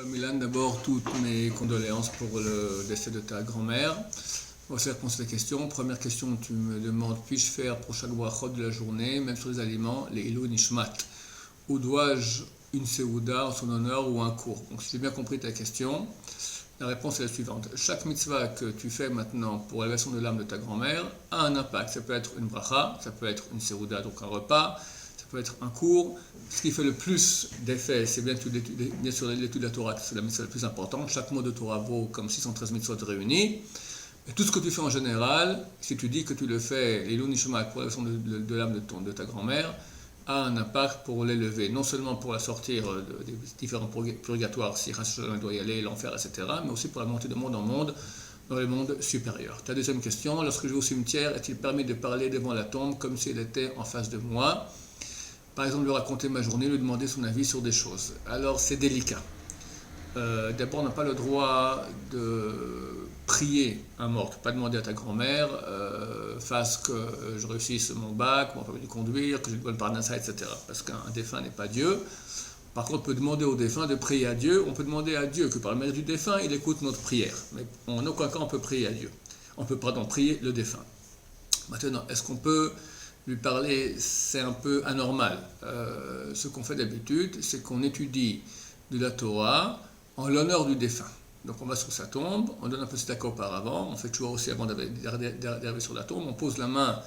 Milan, d'abord, toutes mes condoléances pour le décès de ta grand-mère. Voici la réponse à la question. Première question, tu me demandes, puis-je faire pour chaque brachot de la journée, même sur les aliments, les ilou nishmat, ou dois-je une seouda en son honneur ou un cours? Donc si j'ai bien compris ta question, la réponse est la suivante. Chaque mitzvah que tu fais maintenant pour l'élévation de l'âme de ta grand-mère a un impact. Ça peut être une bracha, ça peut être une seouda, donc un repas, ça peut être un cours. Ce qui fait le plus d'effet, c'est bien sûr l'étude de la Torah, c'est la mitzvah la plus importante. Chaque mot de Torah vaut comme 613 mitzvot réunis. Et tout ce que tu fais en général, si tu dis que tu le fais, l'ilou nishmat, pour l'élévation de l'âme de ta grand-mère, a un impact pour l'élever, non seulement pour la sortir des différents purgatoires, si elle doit y aller, l'enfer, etc., mais aussi pour la montée de monde en monde, dans les mondes supérieurs. Ta deuxième question, lorsque je vais au cimetière, est-il permis de parler devant la tombe comme si elle était en face de moi? Par exemple, lui raconter ma journée, lui demander son avis sur des choses. Alors, c'est délicat. D'abord, on n'a pas le droit de prier un mort. Tu ne peux pas demander à ta grand-mère, fasse que je réussisse mon bac, mon permis de conduire, que j'ai une bonne parnassa, etc. Parce qu'un défunt n'est pas Dieu. Par contre, on peut demander au défunt de prier à Dieu. On peut demander à Dieu que par le mérite du défunt, il écoute notre prière. Mais en aucun cas, on peut prier à Dieu. On peut, prier le défunt. Maintenant, est-ce qu'on peut lui parler? C'est un peu anormal. Ce qu'on fait d'habitude, c'est qu'on étudie de la Torah en l'honneur du défunt. Donc on va sur sa tombe, on donne un petit accord auparavant, on fait toujours aussi avant d'arriver sur la tombe, on pose la main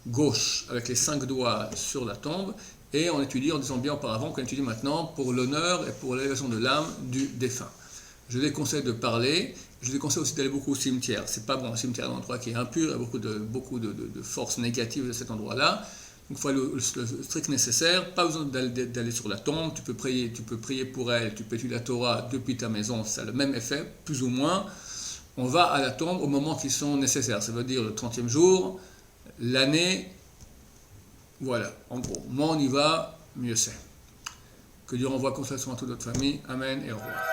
gauche avec les 5 doigts sur la tombe et on étudie en disant bien auparavant qu'on étudie maintenant pour l'honneur et pour l'élévation de l'âme du défunt. Je déconseille de parler, je déconseille aussi d'aller beaucoup au cimetière. C'est pas bon, le cimetière est un endroit qui est impur, il y a beaucoup de forces négatives de cet endroit-là. Donc il faut aller le strict nécessaire, pas besoin d'aller sur la tombe, tu peux prier pour elle, tu peux étudier la Torah depuis ta maison, ça a le même effet, plus ou moins. On va à la tombe au moment qui sont nécessaires, ça veut dire le 30e jour, l'année, voilà, en gros. Moins on y va, mieux c'est. Que Dieu renvoie consolation à toute notre famille, Amen et au revoir.